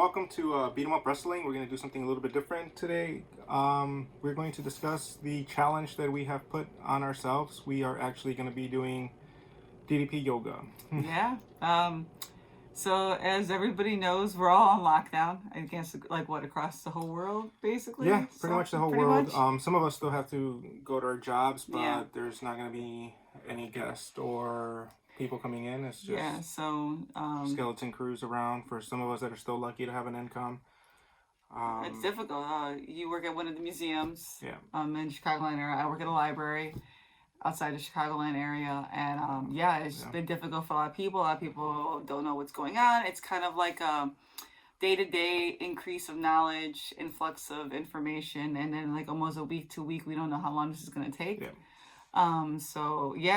welcome to Beat 'em Up Wrestling. We're going to do something a little bit different today. We're going to discuss the challenge that we have put on ourselves. We are actually going to be doing DDP yoga. Yeah. So as everybody knows, we're all on lockdown. I guess across the whole world, basically. Yeah, pretty much the whole world. Much. Some of us still have to go to our jobs, but Yeah. there's not going to be any guests or people coming in. It's just skeleton crews around for some of us that are still lucky to have an income. It's difficult. You work at one of the museums. Yeah. In Chicagoland area. I work at a library outside the Chicagoland area, and it's been difficult for a lot of people. A lot of people don't know what's going on. It's kind of like a day-to-day increase of knowledge, influx of information, and then like almost a week to week, we don't know how long this is going to take. Yeah.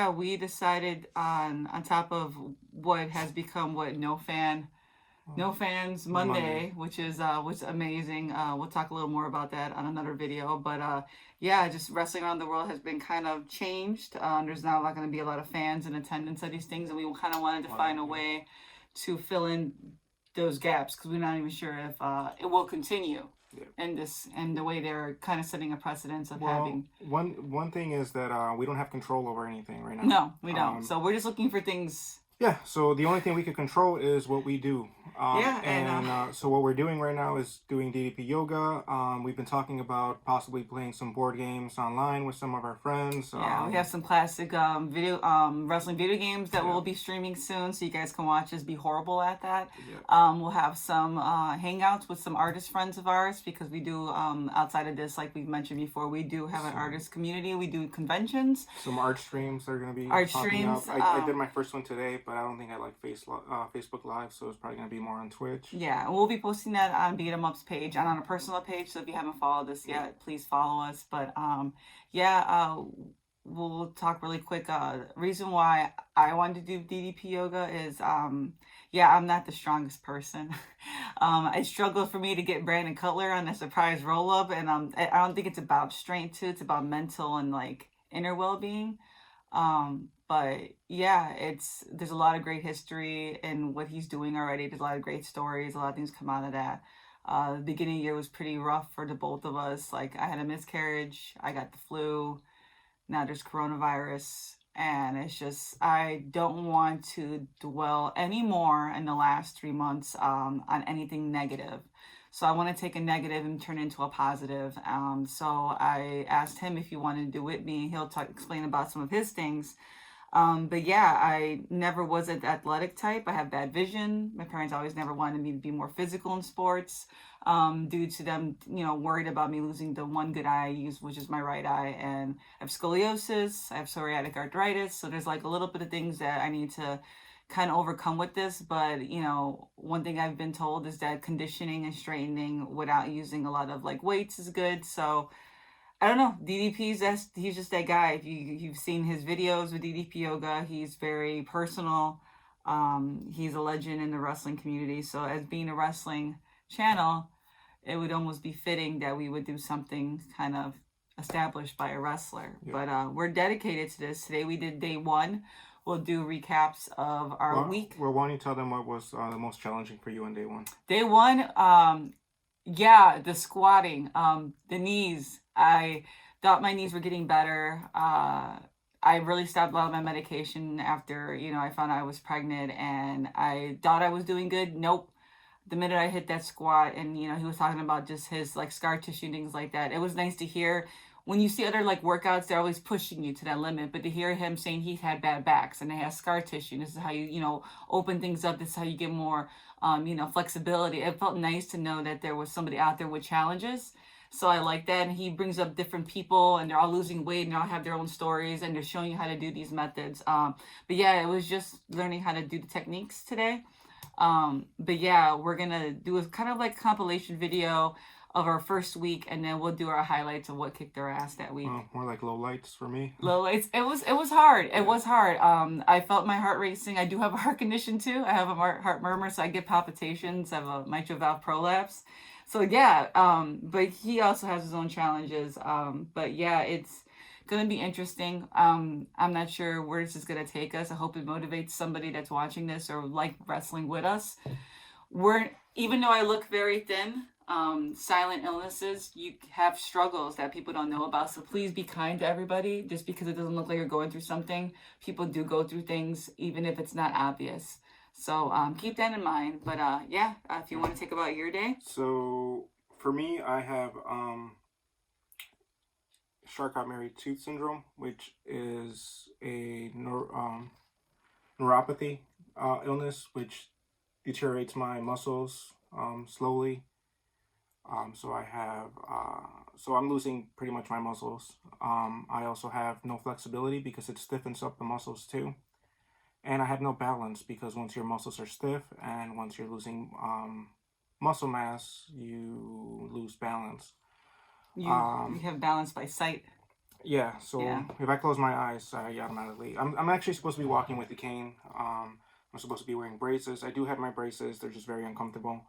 We decided on top of what has become No Fans Monday, which is amazing. We'll talk a little more about that on another video. But just wrestling around the world has been kind of changed. There's now not going to be a lot of fans in attendance of these things, and we kind of wanted to find a way to fill in those gaps because we're not even sure if it will continue. Yeah. And the way they're kind of setting a precedence of having. One thing is that we don't have control over anything right now. No, we don't. So we're just looking for things. Yeah, so the only thing we can control is what we do. So what we're doing right now is doing DDP yoga. We've been talking about possibly playing some board games online with some of our friends. Yeah, we have some classic wrestling video games that we'll be streaming soon, so you guys can watch us be horrible at that. Yeah. We'll have some hangouts with some artist friends of ours because we do, outside of this, like we've mentioned before, we do have an artist community. We do conventions. Some art streams are going to be popping up. I did my first one today, but I don't think I like Facebook Live, so it's probably going to be more on Twitch. Yeah, we'll be posting that on Beat 'em Up's page and on a personal page, so if you haven't followed us yet, please follow us. But we'll talk really quick. Reason why I wanted to do DDP yoga is I'm not the strongest person. It struggled for me to get Brandon Cutler on a surprise roll-up, and I don't think it's about strength too, it's about mental and like inner well-being. But there's a lot of great history in what he's doing already. There's a lot of great stories. A lot of things come out of that. The beginning of the year was pretty rough for the both of us. Like I had a miscarriage. I got the flu. Now there's coronavirus. And it's just, I don't want to dwell anymore in the last 3 months on anything negative. So I want to take a negative and turn it into a positive. So I asked him if he wanted to do with me. He'll explain about some of his things. I never was an athletic type. I have bad vision. My parents always never wanted me to be more physical in sports, due to them, worried about me losing the one good eye I use, which is my right eye. And I have scoliosis. I have psoriatic arthritis. So there's like a little bit of things that I need to kind of overcome with this. But, one thing I've been told is that conditioning and straightening without using a lot of like weights is good. So I don't know. he's just that guy. If you've seen his videos with DDP yoga, he's very personal. He's a legend in the wrestling community. So as being a wrestling channel, it would almost be fitting that we would do something kind of established by a wrestler. Yeah. But we're dedicated to this. Today we did day 1. We'll do recaps of our week. Well, why don't you tell them what was the most challenging for you on day 1? Day 1, the squatting, the knees. I thought my knees were getting better. I really stopped a lot of my medication after, I found out I was pregnant, and I thought I was doing good. Nope. The minute I hit that squat, and, he was talking about just his like scar tissue, things like that. It was nice to hear. When you see other like workouts, they're always pushing you to that limit, but to hear him saying he's had bad backs and he has scar tissue, and this is how you, open things up. This is how you get more, flexibility. It felt nice to know that there was somebody out there with challenges. So I like that. And he brings up different people, and they're all losing weight, and they all have their own stories, and they're showing you how to do these methods. It was just learning how to do the techniques today. We're going to do a kind of like compilation video of our first week, and then we'll do our highlights of what kicked our ass that week. More like low lights for me. Low lights. It was hard. It was hard. I felt my heart racing. I do have a heart condition too. I have a heart murmur, so I get palpitations. I have a mitral valve prolapse. So but he also has his own challenges. It's gonna be interesting. I'm not sure where this is gonna take us. I hope it motivates somebody that's watching this or like wrestling with us. even though I look very thin, silent illnesses, you have struggles that people don't know about. So please be kind to everybody. Just because it doesn't look like you're going through something, people do go through things, even if it's not obvious. So keep that in mind. But yeah, if you want to talk about your day. So for me, I have Charcot-Marie Tooth syndrome, which is a neuropathy illness, which deteriorates my muscles slowly. So I have, so I'm losing pretty much my muscles. I also have no flexibility because it stiffens up the muscles too. And I have no balance because once your muscles are stiff and once you're losing muscle mass, you lose balance. You have balance by sight. Yeah, so if I close my eyes, I automatically... I'm actually supposed to be walking with a cane. I'm supposed to be wearing braces. I do have my braces. They're just very uncomfortable.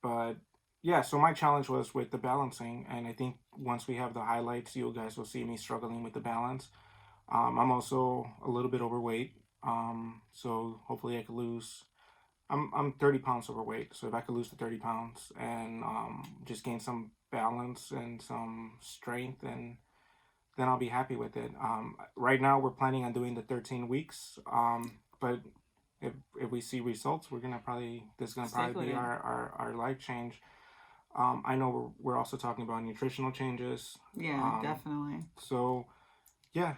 But yeah, so my challenge was with the balancing, and I think once we have the highlights, you guys will see me struggling with the balance. I'm also a little bit overweight, so hopefully I could lose... I'm 30 pounds overweight, so if I could lose the 30 pounds and just gain some balance and some strength, and then I'll be happy with it. Right now we're planning on doing the 13 weeks, but if we see results, we're gonna probably... this is gonna probably be our life change. I know we're also talking about nutritional changes. Yeah, definitely. So yeah,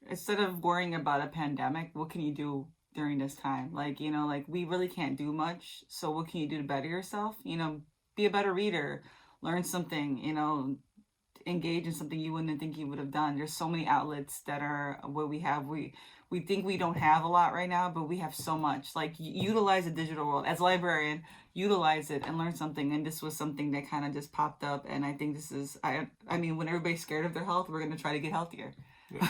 instead of worrying about a pandemic, what can you do during this time? Like, you know, like we really can't do much. So what can you do to better yourself? You know, be a better reader, learn something, you know, engage in something you wouldn't think you would have done. There's so many outlets that are what we have. We think we don't have a lot right now, but we have so much. Like, utilize the digital world. As a librarian, utilize it and learn something. And this was something that kind of just popped up. And I think this is, I mean, when everybody's scared of their health, we're going to try to get healthier. Yeah.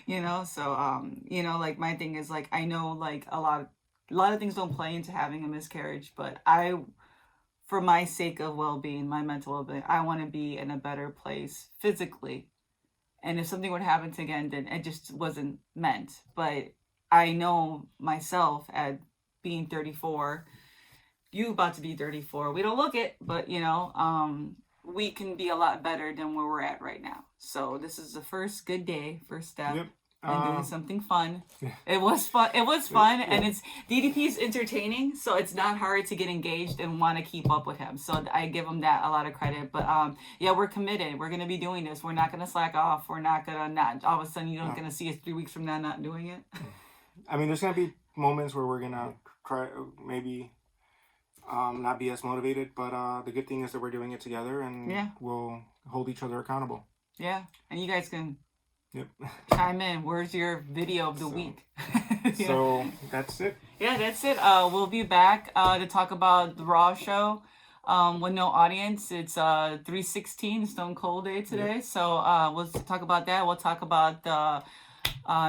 You know, so, you know, like my thing is like, I know like a lot of things don't play into having a miscarriage, but for my sake of well-being, my mental well-being, I want to be in a better place physically. And if something would happen again, then it just wasn't meant. But I know myself at being 34, you about to be 34. We don't look it, but you know, we can be a lot better than where we're at right now. So this is the first good day, first step. Yep. And doing something fun. Yeah. It was fun. It was fun, yeah. And it's DDP is entertaining, so it's not hard to get engaged and want to keep up with him. So I give him that a lot of credit. But yeah, we're committed. We're gonna be doing this. We're not gonna slack off. We're not gonna not all of a sudden you're not gonna see us 3 weeks from now not doing it. I mean, there's gonna be moments where we're gonna try maybe not be as motivated, but the good thing is that we're doing it together, and we'll hold each other accountable. Yeah, and you guys can. Yep. Chime in. Where's your video of the week? Yeah. So that's it. Yeah, that's it. We'll be back to talk about the Raw show with no audience. It's 3/16 Stone Cold Day today. Yep. So we'll talk about that. We'll talk about the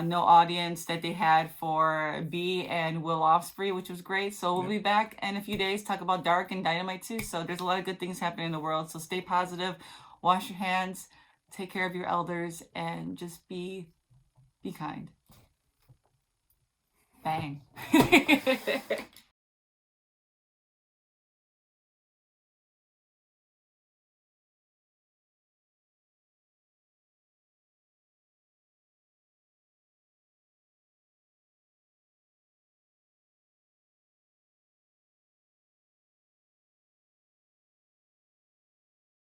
no audience that they had for B and Will Ospreay, which was great. So we'll be back in a few days, talk about Dark and Dynamite too. So there's a lot of good things happening in the world. So stay positive, wash your hands, take care of your elders, and just be kind. Bang.